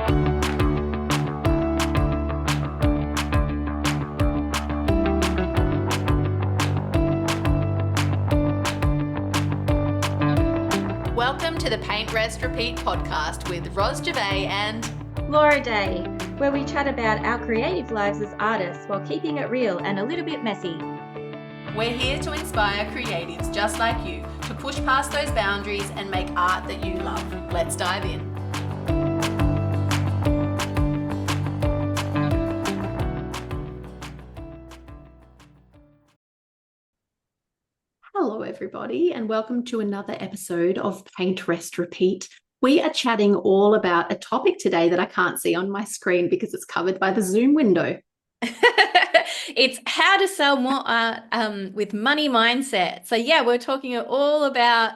Welcome to the Paint, Rest, Repeat podcast with Ros Gervais and Laura Day, where we chat about our creative lives as artists while keeping it real and a little bit messy. We're here to inspire creatives just like you to push past those boundaries and make art that you love. Let's dive in. Hello, everybody, and welcome to another episode of Paint, Rest, Repeat. We are chatting all about a topic today that I can't see on my screen because it's covered by the Zoom window. It's how to sell more art with money mindset. So yeah, we're talking all about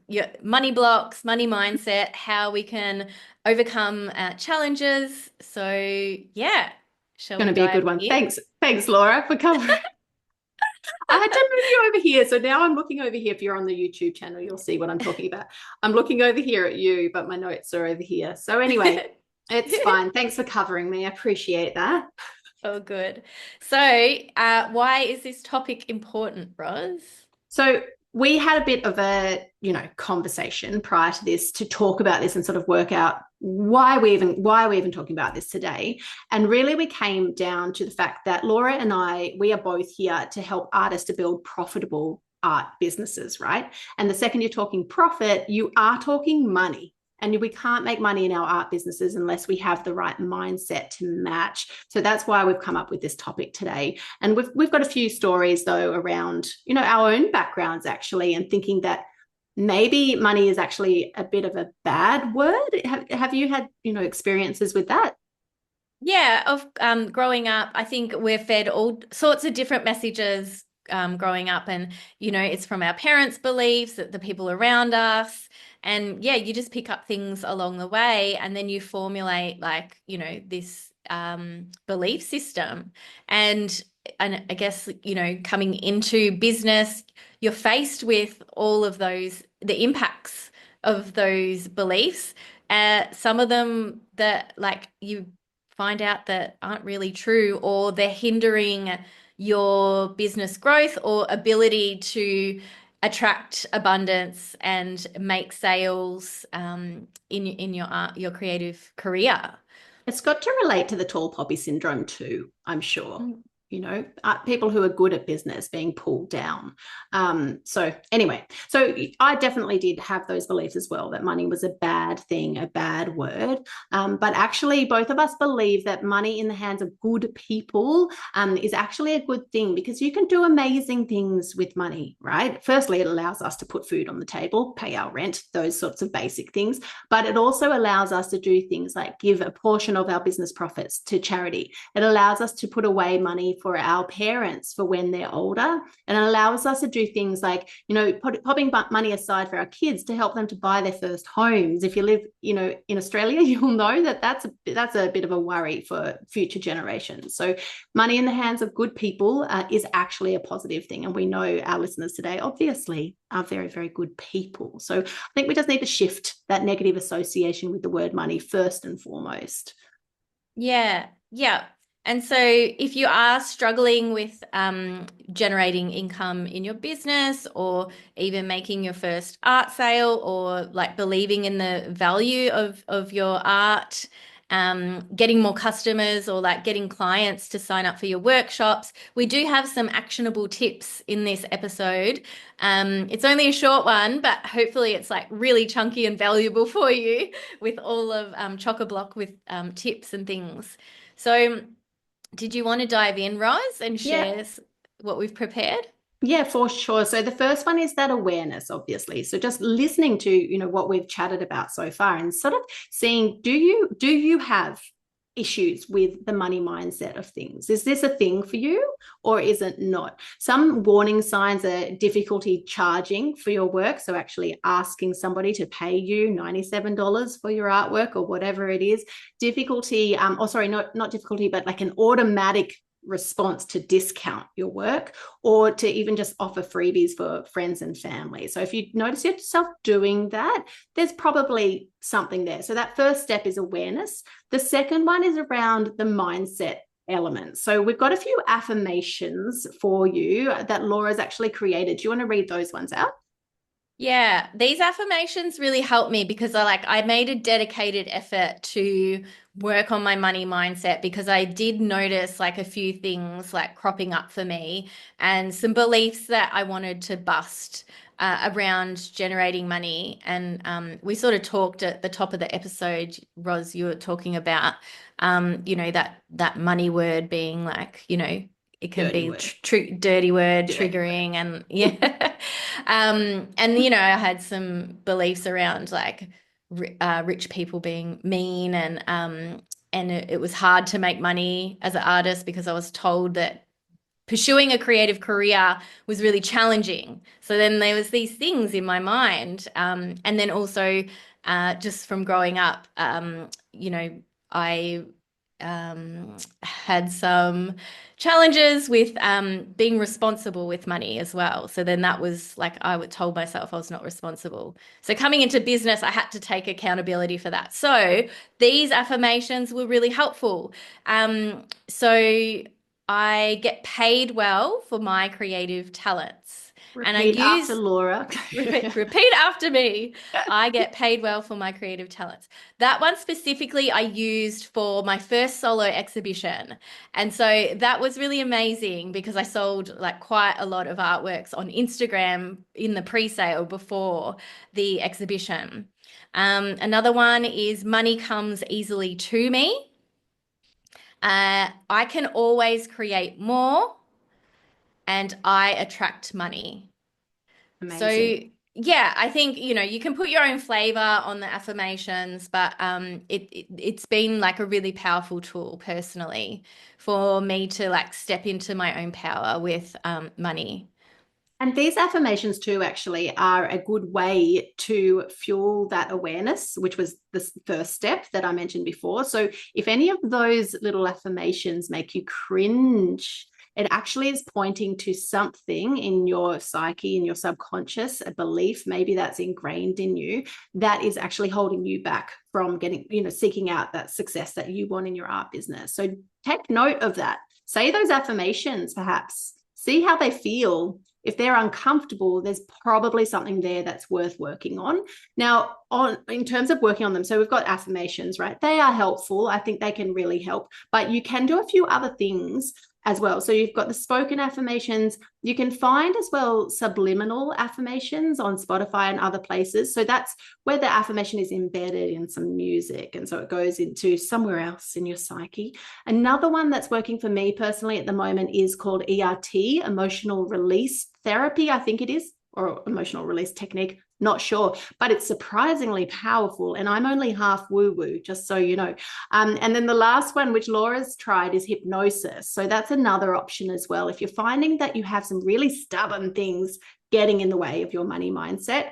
your money blocks, money mindset, how we can overcome challenges. So yeah, It's going to be a good one. In? Thanks, Laura, for covering. I had to move you over here. So now I'm looking over here. If you're on the YouTube channel, you'll see what I'm talking about. I'm looking over here at you, but my notes are over here. So anyway, it's fine. Thanks for covering me. I appreciate that. Oh, good. So why is this topic important, Ros? So we had a bit of a, conversation prior to this to talk about this and sort of work out why we're even talking about this today. And really we came down to the fact that Laura and we are both here to help artists to build profitable art businesses, right? And the second you're talking profit, you are talking money. And we can't make money in our art businesses unless we have the right mindset to match. So that's why we've come up with this topic today. And we've got a few stories, though, around, our own backgrounds, actually, and thinking that maybe money is actually a bit of a bad word. Have you had, experiences with that? Yeah, of growing up, I think we're fed all sorts of different messages growing up, and it's from our parents' beliefs, that the people around us, and yeah, you just pick up things along the way, and then you formulate this belief system. And I guess coming into business, you're faced with all of the impacts of those beliefs. Some of them that you find out that aren't really true, or they're hindering your business growth or ability to attract abundance and make sales in your creative career. It's got to relate to the tall poppy syndrome too, I'm sure. People who are good at business being pulled down. So I definitely did have those beliefs as well, that money was a bad thing, a bad word. But actually, both of us believe that money in the hands of good people is actually a good thing, because you can do amazing things with money, right? Firstly, it allows us to put food on the table, pay our rent, those sorts of basic things. But it also allows us to do things like give a portion of our business profits to charity. It allows us to put away money for our parents for when they're older, and it allows us to do things like popping money aside for our kids to help them to buy their first homes. If you live in Australia, you'll know that that's a bit of a worry for future generations. So money in the hands of good people is actually a positive thing, and we know our listeners today obviously are very, very good people. So I think we just need to shift that negative association with the word money first and foremost. Yeah. And so if you are struggling with generating income in your business, or even making your first art sale, or believing in the value of your art, getting more customers, or getting clients to sign up for your workshops, we do have some actionable tips in this episode. It's only a short one, but hopefully it's really chunky and valuable for you, with all of chock-a-block with tips and things. So did you want to dive in, Ros, and share what we've prepared? Yeah, for sure. So the first one is that awareness, obviously. So just listening to, what we've chatted about so far, and sort of seeing, do you have issues with the money mindset of things? Is this a thing for you, or is it not? Some warning signs are difficulty charging for your work. So actually asking somebody to pay you $97 for your artwork or whatever it is. Difficulty, not difficulty, but an automatic response to discount your work or to even just offer freebies for friends and family. So if you notice yourself doing that, there's probably something there. So that first step is awareness. The second one is around the mindset element. So we've got a few affirmations for you that Laura's actually created. Do you want to read those ones out? Yeah, these affirmations really helped me because I made a dedicated effort to work on my money mindset because I did notice like a few things like cropping up for me and some beliefs that I wanted to bust around generating money. And we sort of talked at the top of the episode, Roz, you were talking about that money word being like, it can Dirty be word. dirty word, Dirty triggering, and yeah. And I had some beliefs around like rich people being mean, and it was hard to make money as an artist because I was told that pursuing a creative career was really challenging. So then there was these things in my mind, and then also just from growing up, I had some challenges with being responsible with money as well. So then that was like I would told myself I was not responsible. So coming into business, I had to take accountability for that. So these affirmations were really helpful. So I get paid well for my creative talents. And I Repeat after Laura. repeat after me. I get paid well for my creative talents. That one specifically I used for my first solo exhibition. And so that was really amazing because I sold like quite a lot of artworks on Instagram in the pre-sale before the exhibition. Another one is money comes easily to me. I can always create more and I attract money. So Amazing. yeah, I think you can put your own flavor on the affirmations, but it's been like a really powerful tool personally for me to like step into my own power with money. And these affirmations too actually are a good way to fuel that awareness, which was the first step that I mentioned before. So if any of those little affirmations make you cringe, it actually is pointing to something in your psyche, in your subconscious, a belief, maybe that's ingrained in you, that is actually holding you back from getting, seeking out that success that you want in your art business. So take note of that. Say those affirmations, perhaps. See how they feel. If they're uncomfortable, there's probably something there that's worth working on. Now, in terms of working on them, so we've got affirmations, right? They are helpful. I think they can really help, but you can do a few other things as well. So you've got the spoken affirmations. You can find as well subliminal affirmations on Spotify and other places. So that's where the affirmation is embedded in some music. And so it goes into somewhere else in your psyche. Another one that's working for me personally at the moment is called ERT, emotional release therapy, I think it is, or emotional release technique. Not sure, but it's surprisingly powerful. And I'm only half woo-woo, just so you know. And then the last one, which Laura's tried, is hypnosis. So that's another option as well. If you're finding that you have some really stubborn things getting in the way of your money mindset,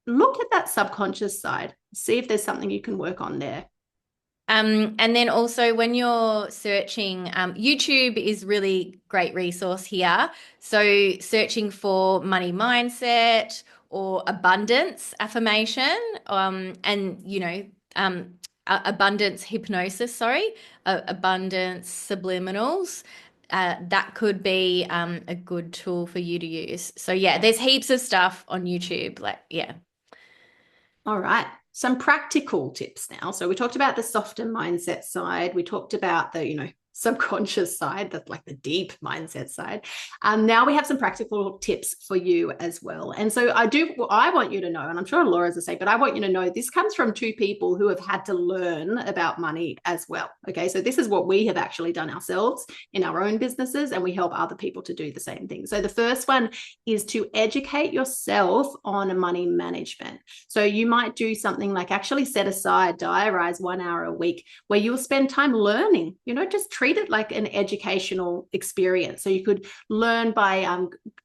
look at that subconscious side. See if there's something you can work on there. And then also when you're searching, YouTube is really great resource here. So searching for money mindset or abundance affirmation, abundance hypnosis, abundance subliminals. That could be a good tool for you to use. So yeah, there's heaps of stuff on YouTube. All right. Some practical tips now. So we talked about the softer mindset side. We talked about the, subconscious side, that's like the deep mindset side. Now we have some practical tips for you as well. And so I want you to know, and I'm sure Laura's the same, but I want you to know this comes from two people who have had to learn about money as well. Okay. So this is what we have actually done ourselves in our own businesses, and we help other people to do the same thing. So the first one is to educate yourself on money management. So you might do something like actually set aside, diarize 1 hour a week where you'll spend time learning, just treat treat it like an educational experience. So you could learn by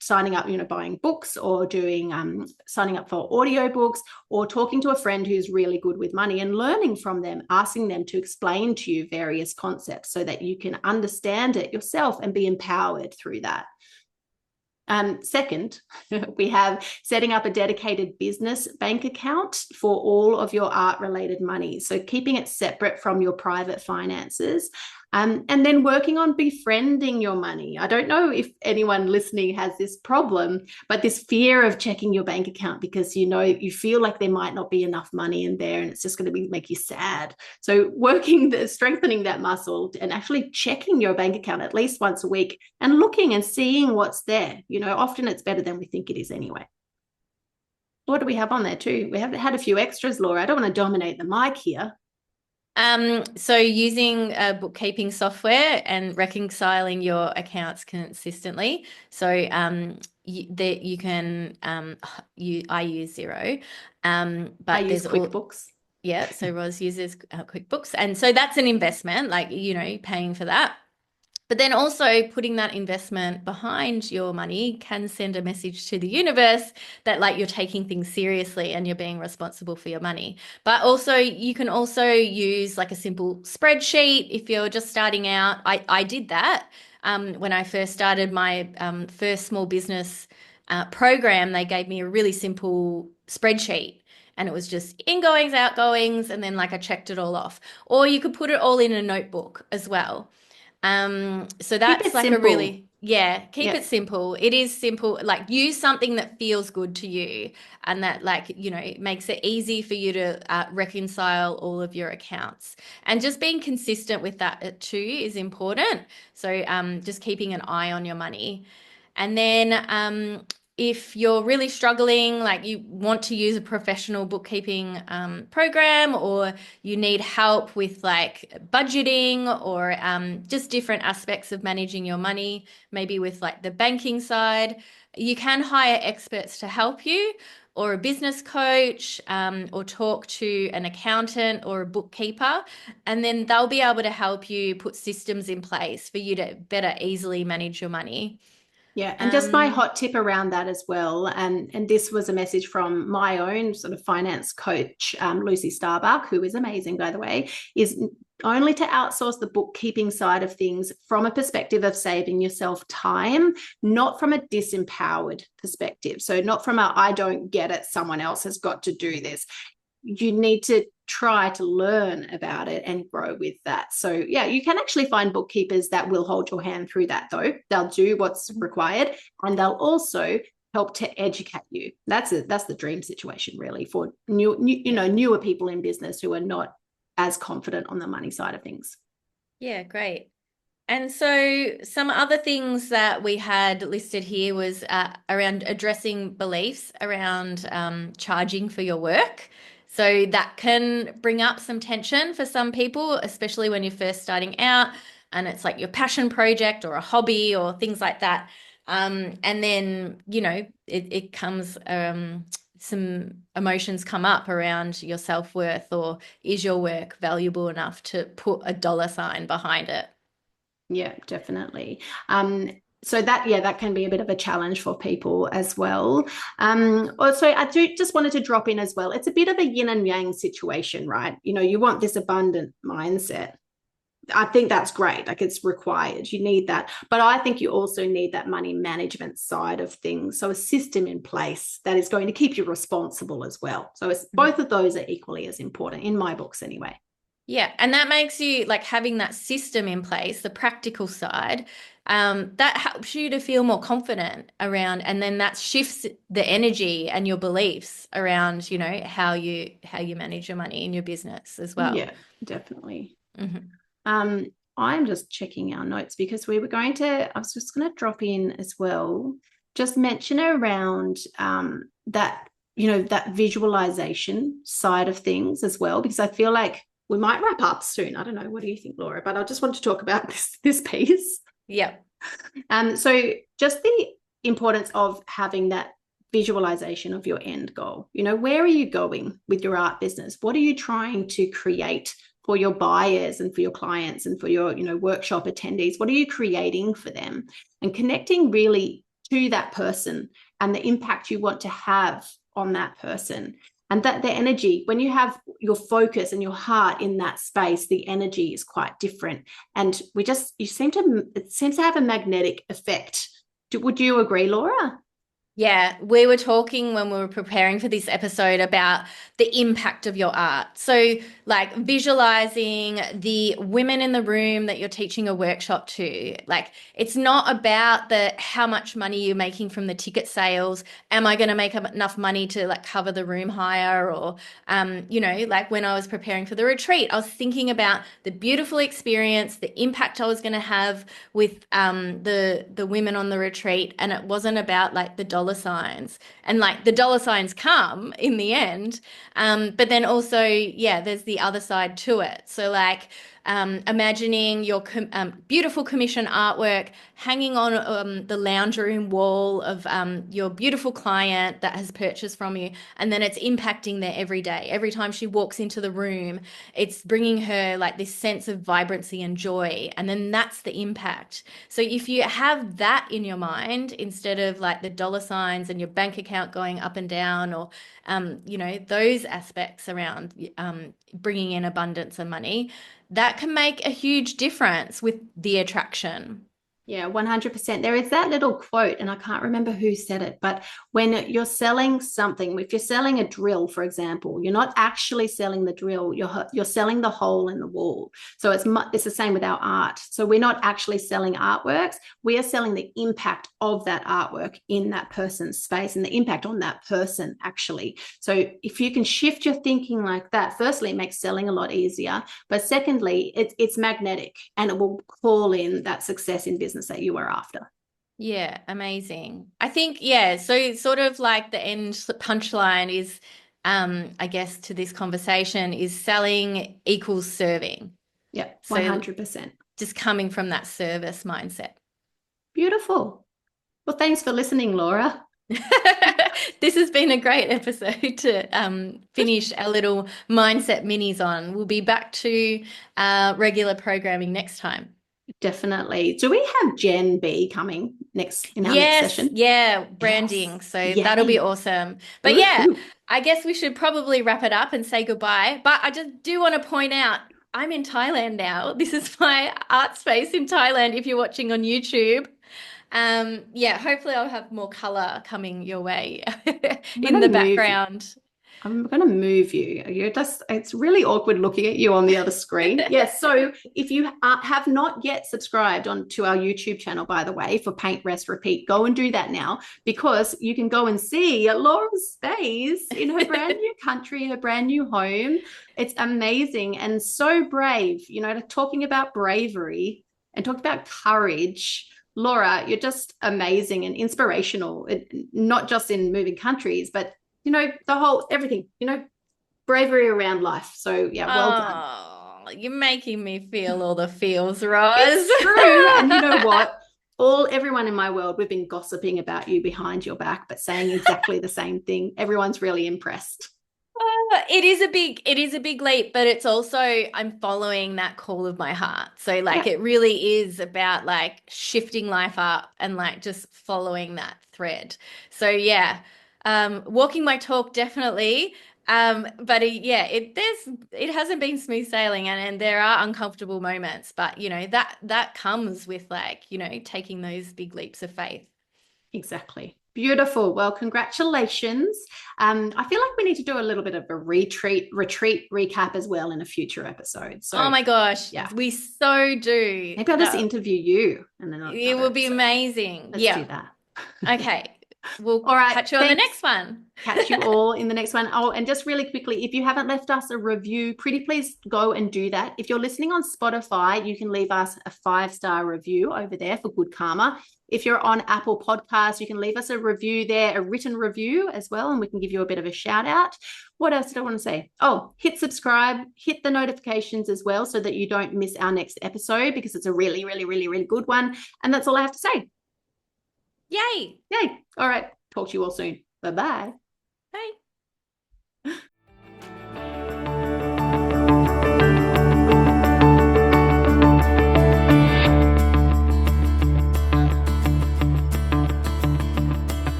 signing up, buying books, or doing signing up for audiobooks, or talking to a friend who's really good with money and learning from them, asking them to explain to you various concepts so that you can understand it yourself and be empowered through that. Second, we have setting up a dedicated business bank account for all of your art-related money. So keeping it separate from your private finances. And then working on befriending your money. I don't know if anyone listening has this problem, but this fear of checking your bank account because you feel like there might not be enough money in there and it's just going to make you sad. So strengthening that muscle and actually checking your bank account at least once a week and looking and seeing what's there. Often it's better than we think it is anyway. What do we have on there too? We have had a few extras, Laura. I don't want to dominate the mic here. So using bookkeeping software and reconciling your accounts consistently. So you can I use Xero, but I use QuickBooks. Yeah, so Roz uses QuickBooks, and so that's an investment, like paying for that. But then also putting that investment behind your money can send a message to the universe that like you're taking things seriously and you're being responsible for your money. But also you can also use like a simple spreadsheet if you're just starting out. I did that when I first started my first small business program. They gave me a really simple spreadsheet. And it was just ingoings, outgoings, and then like I checked it all off. Or you could put it all in a notebook as well. So that's like simple. Keep it simple. It is simple. Like use something that feels good to you and that makes it easy for you to reconcile all of your accounts. And just being consistent with that too is important. So just keeping an eye on your money. And then if you're really struggling, like you want to use a professional bookkeeping program, or you need help with like budgeting or just different aspects of managing your money, maybe with like the banking side, you can hire experts to help you, or a business coach, or talk to an accountant or a bookkeeper, and then they'll be able to help you put systems in place for you to better easily manage your money. Yeah, and just my hot tip around that as well, and this was a message from my own sort of finance coach, Lucy Starbuck, who is amazing, by the way, is only to outsource the bookkeeping side of things from a perspective of saving yourself time, not from a disempowered perspective. So not from a, I don't get it, someone else has got to do this. You need to try to learn about it and grow with that. So yeah, you can actually find bookkeepers that will hold your hand through that though. They'll do what's required and they'll also help to educate you. That's the dream situation really for newer people in business who are not as confident on the money side of things. Yeah, great. And so some other things that we had listed here was around addressing beliefs around charging for your work. So that can bring up some tension for some people, especially when you're first starting out and it's like your passion project or a hobby or things like that. And then, it comes, some emotions come up around your self-worth, or is your work valuable enough to put a dollar sign behind it? Yeah, definitely. So that can be a bit of a challenge for people as well. Also, I just wanted to drop in as well. It's a bit of a yin and yang situation, right? You want this abundant mindset. I think that's great. Like it's required. You need that. But I think you also need that money management side of things. So a system in place that is going to keep you responsible as well. So both of those are equally as important in my books anyway. Yeah. And that makes you like having that system in place, the practical side, that helps you to feel more confident around, and then that shifts the energy and your beliefs around, how you manage your money in your business as well. Yeah, definitely. Mm-hmm. I'm just checking our notes because I was just going to drop in as well, just mention around that, that visualization side of things as well, because I feel like we might wrap up soon. I don't know. What do you think, Laura? But I just want to talk about this piece. Yeah. So just the importance of having that visualization of your end goal. Where are you going with your art business? What are you trying to create for your buyers and for your clients and for your, workshop attendees? What are you creating for them? And connecting really to that person and the impact you want to have on that person. And that the energy, when you have your focus and your heart in that space, the energy is quite different. And it seems to have a magnetic effect. Would you agree, Laura? Yeah, we were talking when we were preparing for this episode about the impact of your art. So, like visualizing the women in the room that you're teaching a workshop to. Like, it's not about how much money you're making from the ticket sales. Am I going to make enough money to like cover the room hire? Or, like when I was preparing for the retreat, I was thinking about the beautiful experience, the impact I was going to have with the women on the retreat, and it wasn't about like the dollar signs. And like the dollar signs come in the end, but then also there's the other side to it. So like imagining your beautiful commission artwork hanging on the lounge room wall of your beautiful client that has purchased from you, and then it's impacting their every day. Every time she walks into the room, it's bringing her like this sense of vibrancy and joy, and then that's the impact. So if you have that in your mind instead of like the dollar signs and your bank account going up and down, or those aspects around bringing in abundance and money, that can make a huge difference with the attraction. Yeah, 100%. There is that little quote, and I can't remember who said it, but when you're selling something, if you're selling a drill, for example, you're not actually selling the drill, you're selling the hole in the wall. So it's the same with our art. So we're not actually selling artworks, we are selling the impact of that artwork in that person's space and the impact on that person actually. So if you can shift your thinking like that, firstly, it makes selling a lot easier, but secondly, it's magnetic and it will call in that success in business that you are after. Yeah, amazing. I think, so sort of like the end punchline is, I guess, to this conversation is selling equals serving. Yeah, 100%. So just coming from that service mindset. Beautiful. Well, thanks for listening, Laura. This has been a great episode to finish our little mindset minis on. We'll be back to regular programming next time. Definitely. Do we have Gen B coming next in our next session? Yeah, branding. Yes. So Yay. that'll be awesome. But I guess we should probably wrap it up and say goodbye. But I just do want to point out, I'm in Thailand now. This is my art space in Thailand if you're watching on YouTube. Hopefully I'll have more color coming your way in the background. I'm going to move you. It's really awkward looking at you on the other screen. Yes. So if you have not yet subscribed to our YouTube channel, by the way, for Paint, Rest, Repeat, go and do that now, because you can go and see Laura's space in her brand new country, her brand new home. It's amazing and so brave, talking about bravery and talking about courage. Laura, you're just amazing and inspirational, not just in moving countries, but the whole everything, bravery around life. So well done. You're making me feel all the feels, Roz. It's true. And you know what? Everyone in my world, we've been gossiping about you behind your back, but saying exactly the same thing. Everyone's really impressed. It is a big leap, but it's also, I'm following that call of my heart. So like, it really is about like shifting life up and like just following that thread. So walking my talk, definitely. But it hasn't been smooth sailing, and there are uncomfortable moments, but that comes with like, taking those big leaps of faith. Exactly. Beautiful. Well, congratulations. I feel like we need to do a little bit of a retreat recap as well in a future episode. So, oh my gosh, we so do. Maybe I'll just interview you, and then it will be amazing. Let's do that. Okay. We'll catch you on the next one. Catch you all in the next one. Oh, and just really quickly, if you haven't left us a review, pretty please go and do that. If you're listening on Spotify, you can leave us a 5-star review over there for good karma. If you're on Apple Podcasts, you can leave us a review there, a written review as well, and we can give you a bit of a shout out. What else did I want to say? Oh, hit subscribe, hit the notifications as well so that you don't miss our next episode, because it's a really, really, really, really good one. And that's all I have to say. Yay. All right. Talk to you all soon. Bye-bye. Bye.